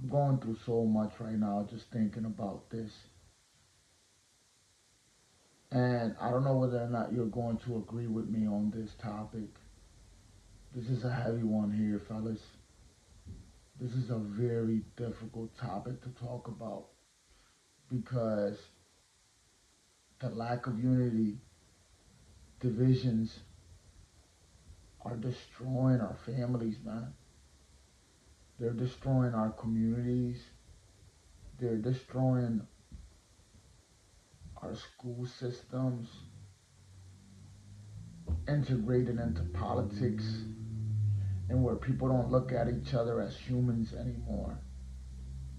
I'm going through so much right now just thinking about this. And I don't know whether or not you're going to agree with me on this topic. This is a heavy one here, fellas. This is a very difficult topic to talk about because the lack of unity, divisions are destroying our families, man. They're destroying our communities. They're destroying our school systems, integrated into politics, and where people don't look at each other as humans anymore.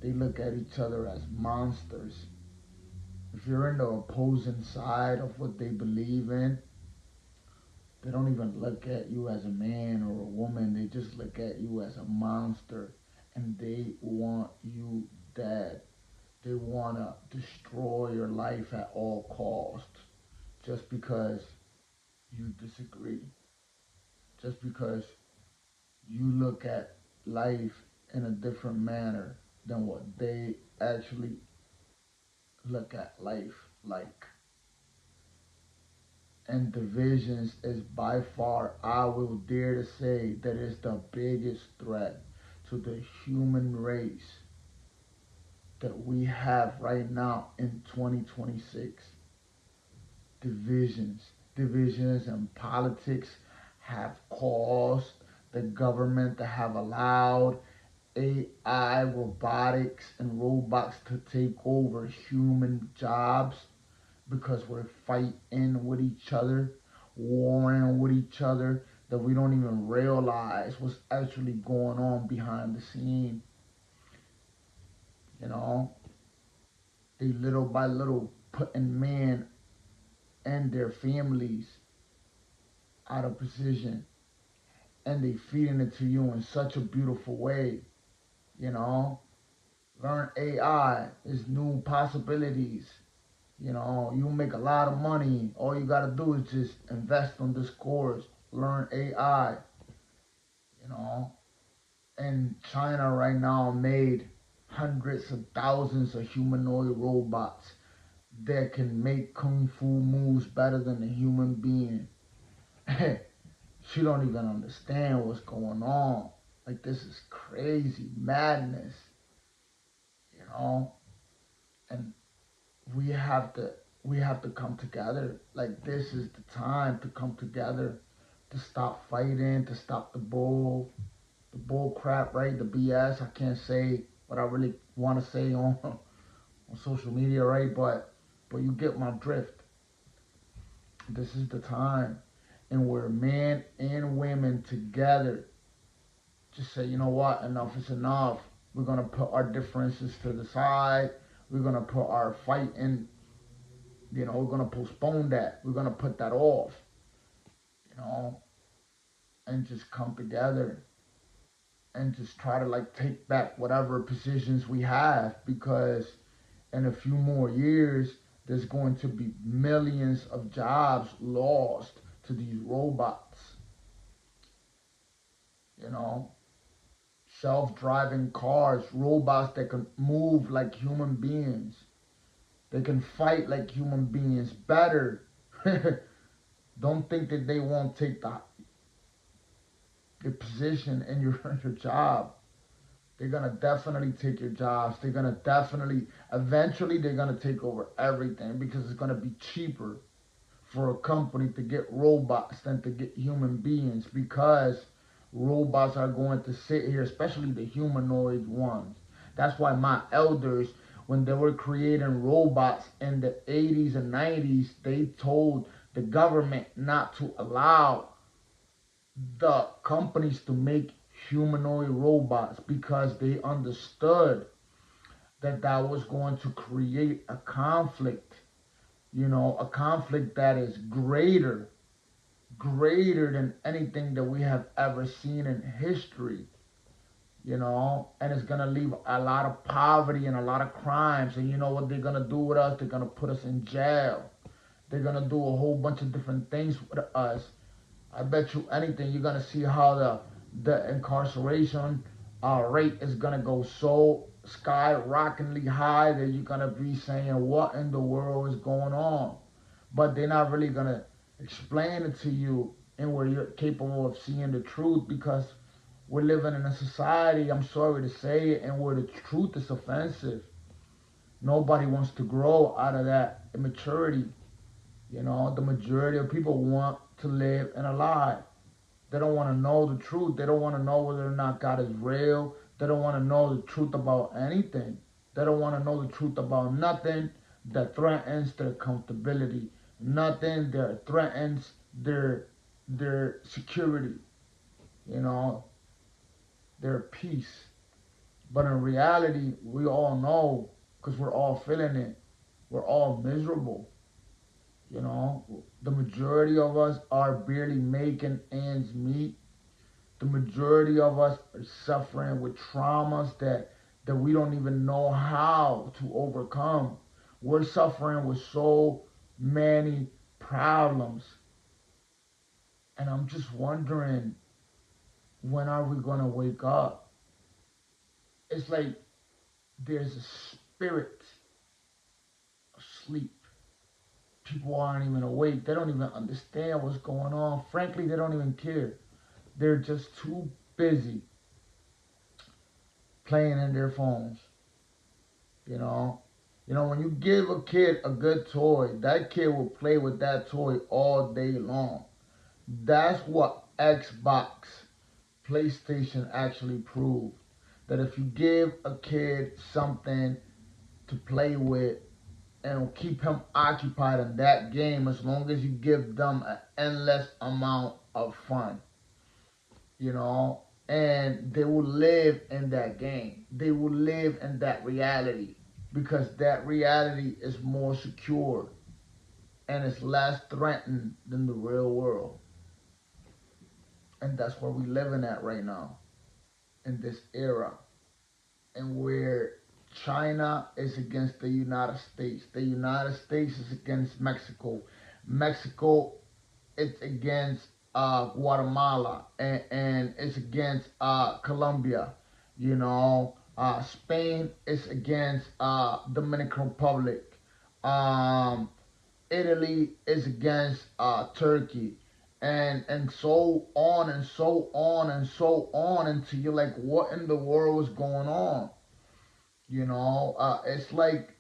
They look at each other as monsters. If you're in the opposing side of what they believe in, they don't even look at you as a man or a woman. They just look at you as a monster and they want you dead. They want to destroy your life at all costs just because you disagree. Just because you look at life in a different manner than what they actually look at life like. And divisions is by far, I will dare to say, that is the biggest threat to the human race that we have right now in 2026. Divisions. Divisions in politics have caused the government to have allowed AI, robotics, and robots to take over human jobs because we're fighting with each other, warring with each other, that we don't even realize what's actually going on behind the scene. You know, they little by little putting men and their families out of position, and they feeding it to you in such a beautiful way. You know, learn AI is new possibilities. You know, you make a lot of money. All you gotta do is just invest on this course, learn AI. You know, and China right now made hundreds of thousands of humanoid robots that can make kung fu moves better than a human being. She don't even understand what's going on. Like, this is crazy madness, you know. And we have to we have to come together. Like, this is the time to come together, to stop fighting, to stop the bull crap, right? The BS. I can't say what I really want to say on social media, right? But you get my drift. This is the time, and where men and women together just say, you know what, enough is enough. We're gonna put our differences to the side. We're gonna put our fighting, we're gonna postpone that. We're gonna put that off, you know, and just come together and just try to like take back whatever positions we have, because in a few more years there's going to be millions of jobs lost to these robots, you know, self-driving cars, robots that can move like human beings. They can fight like human beings better. Don't think that they won't take the position in your job. They're gonna definitely take your jobs. They're gonna definitely, eventually, they're gonna take over everything because it's gonna be cheaper for a company to get robots than to get human beings, because robots are going to sit here, especially the humanoid ones. That's why my elders, when they were creating robots in the 80s and 90s, they told the government not to allow the companies to make humanoid robots, because they understood that that was going to create a conflict, a conflict that is greater than anything that we have ever seen in history, and it's gonna leave a lot of poverty and a lot of crimes. And you know what they're gonna do with us? They're gonna put us in jail. They're gonna do a whole bunch of different things with us. I bet you anything, you're gonna see how the incarceration rate is gonna go so skyrocketingly high that you're gonna be saying, what in the world is going on? But they're not really gonna explain it to you and where you're capable of seeing the truth, because we're living in a society, I'm sorry to say it, and where the truth is offensive. Nobody wants to grow out of that immaturity. The majority of people want to live in a lie. They don't want to know the truth. They don't want to know whether or not God is real. They don't want to know the truth about anything. They don't want to know the truth about nothing that threatens their comfortability, nothing that threatens their security, you know, their peace. But in reality, we all know, because we're all feeling it. We're all miserable. The majority of us are barely making ends meet. The majority of us are suffering with traumas that we don't even know how to overcome. We're suffering with so many problems. And I'm just wondering, when are we going to wake up? It's like there's a spirit asleep. People aren't even awake. They don't even understand what's going on. Frankly, they don't even care. They're just too busy playing in their phones. You know, when you give a kid a good toy, that kid will play with that toy all day long. That's what Xbox, PlayStation actually proved. That if you give a kid something to play with and keep him occupied in that game, as long as you give them an endless amount of fun, and they will live in that game. They will live in that reality, because that reality is more secure and it's less threatened than the real world. And that's where we're living at right now, in this era, and where China is against the United States. The United States is against Mexico. Mexico is against Guatemala, and it's against Colombia. Spain is against Dominican Republic. Um, Italy is against Turkey, and so on and so on and so on, until you're like, what in the world is going on? It's like,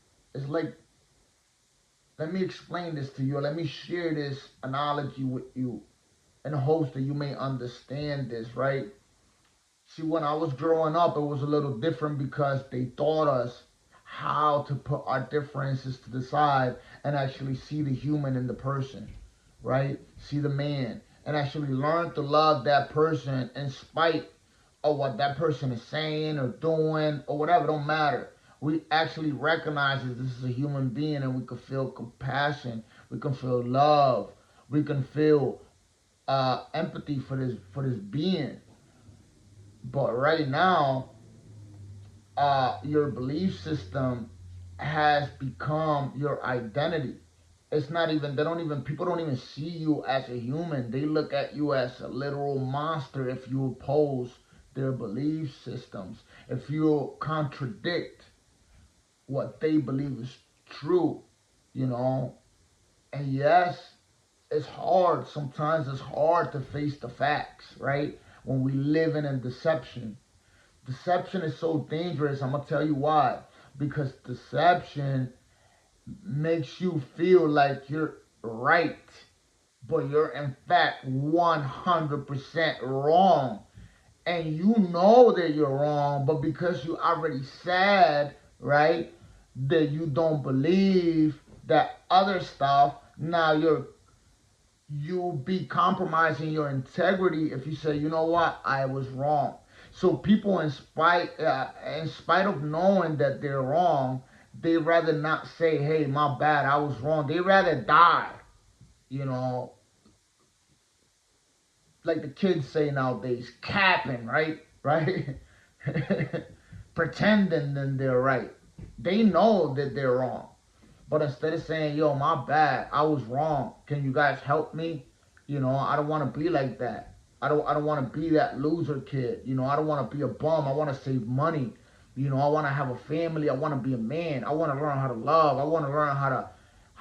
let me explain this to you. Let me share this analogy with you in hopes that you may understand this, right? See, when I was growing up, it was a little different, because they taught us how to put our differences to the side and actually see the human in the person, right? See the man, and actually learn to love that person in spite of what that person is saying or doing or whatever. Don't matter. We actually recognize that this is a human being, and we can feel compassion, we can feel love, we can feel empathy for this being. But right now, your belief system has become your identity. It's not even, people don't even see you as a human. They look at you as a literal monster if you oppose their belief systems, if you contradict what they believe is true, you know. And yes, it's hard. Sometimes it's hard to face the facts, right? When we live in a deception. Deception is so dangerous. I'm going to tell you why. Because deception makes you feel like you're right, but you're in fact 100% wrong. And you know that you're wrong, but because you already said, right, that you don't believe that other stuff, now you'll be compromising your integrity if you say, you know what, I was wrong. So people, in spite of knowing that they're wrong, they rather not say, hey, my bad, I was wrong. They rather die, you know, like the kids say nowadays, capping, right? Right? Pretending that they're right. They know that they're wrong. But instead of saying, yo, my bad, I was wrong. Can you guys help me? I don't want to be like that. I don't want to be that loser kid. I don't want to be a bum. I want to save money. You know, I want to have a family. I want to be a man. I want to learn how to love. I want to learn how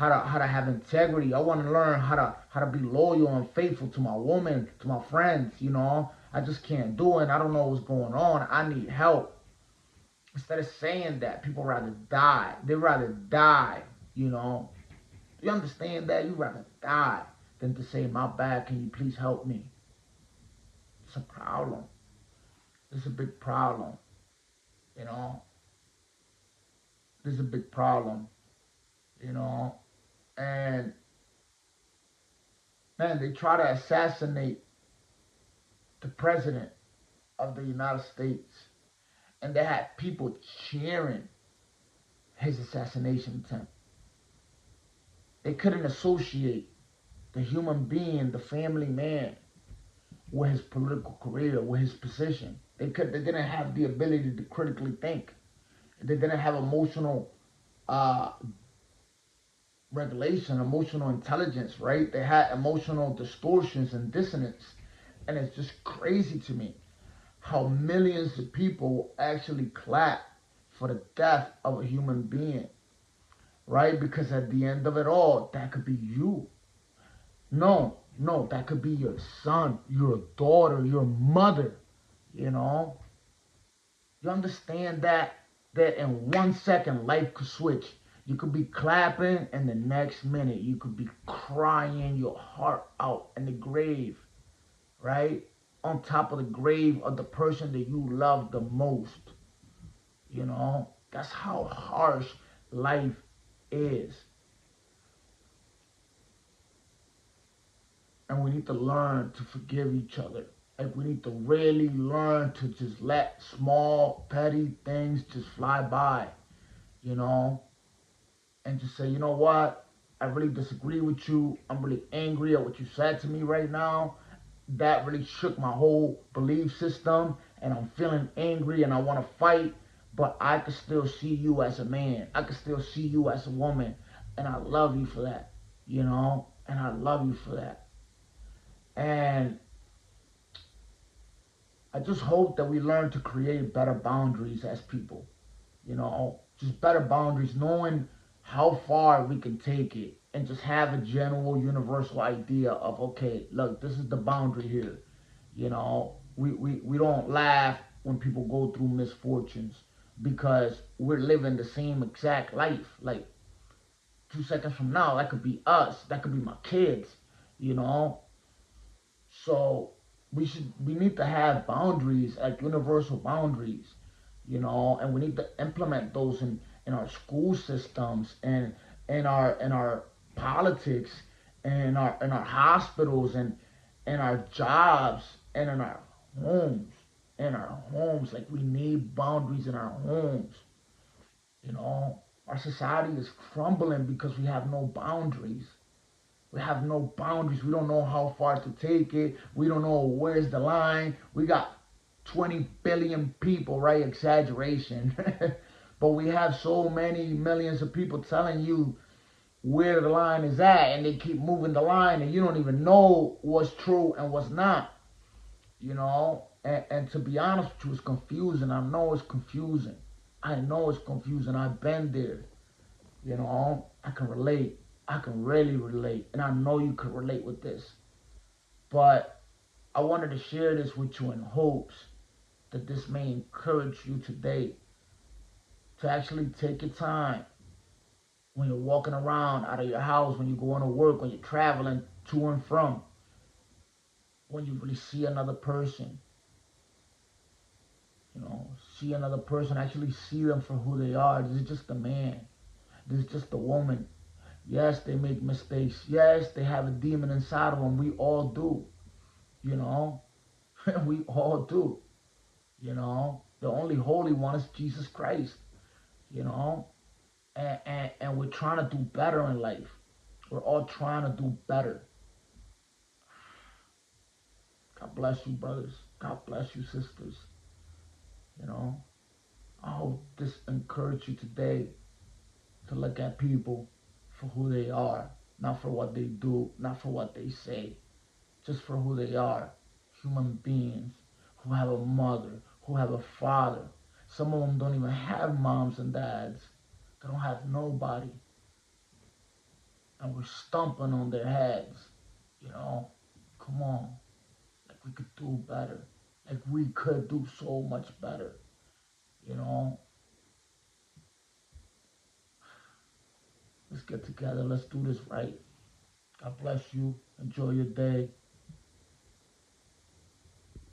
to have integrity. I want to learn how to be loyal and faithful to my woman, to my friends. You know, I just can't do it. I don't know what's going on. I need help. Instead of saying that, people rather die. They rather die. You know, you understand that? You rather die than to say, "My bad. Can you please help me?" It's a problem. It's a big problem. You know, this is a big problem. You know, and man, they try to assassinate the president of the United States, and they had people cheering his assassination attempt. They couldn't associate the human being, the family man, with his political career, with his position. They didn't have the ability to critically think. They didn't have emotional uh, regulation, emotional intelligence, right? They had emotional distortions and dissonance. And it's just crazy to me how millions of people actually clap for the death of a human being, right? Because at the end of it all, that could be you. No, no, that could be your son, your daughter, your mother, you know? You understand that in 1 second life could switch. You could be clapping and the next minute you could be crying your heart out in the grave, right? On top of the grave of the person that you love the most. You know, that's how harsh life is. And we need to learn to forgive each other. Like we need to really learn to just let small, petty things just fly by, you know, and just say, you know what? I really disagree with you. I'm really angry at what you said to me right now. That really shook my whole belief system, and I'm feeling angry and I want to fight, but I can still see you as a man. I can still see you as a woman, and I love you for that, you know, and I love you for that. And I just hope that we learn to create better boundaries as people, you know, just better boundaries, knowing how far we can take it and just have a general universal idea of, okay, look, this is the boundary here. You know, we don't laugh when people go through misfortunes because we're living the same exact life. Like 2 seconds from now, that could be us, that could be my kids, you know. So we need to have boundaries, like universal boundaries, you know, and we need to implement those in our school systems and in our politics and in our hospitals and in our jobs and in our homes. Like we need boundaries in our homes, you know. Our society is crumbling because we have no boundaries. We have no boundaries. We don't know how far to take it. We don't know where's the line. We got 20 billion people, right? Exaggeration. But we have so many millions of people telling you where the line is at, and they keep moving the line, and you don't even know what's true and what's not, you know? And to be honest with you, it's confusing. I know it's confusing. I know it's confusing. I've been there. You know, I can relate. I can really relate. And I know you can relate with this. But I wanted to share this with you in hopes that this may encourage you today to actually take your time when you're walking around out of your house, when you're going to work, when you're traveling to and from, when you really see another person, you know, see another person, actually see them for who they are. This is just a man. This is just a woman. Yes, they make mistakes. Yes, they have a demon inside of them. We all do, you know. We all do, you know. The only holy one is Jesus Christ, you know. And we're trying to do better in life. We're all trying to do better. God bless you, brothers. God bless you, sisters. You know, I hope this encouraged you today to look at people for who they are, not for what they do, not for what they say, just for who they are. Human beings who have a mother, who have a father. Some of them don't even have moms and dads. They don't have nobody. And we're stomping on their heads. You know? Come on. Like we could do better. Like we could do so much better. You know? Let's get together. Let's do this right. God bless you. Enjoy your day.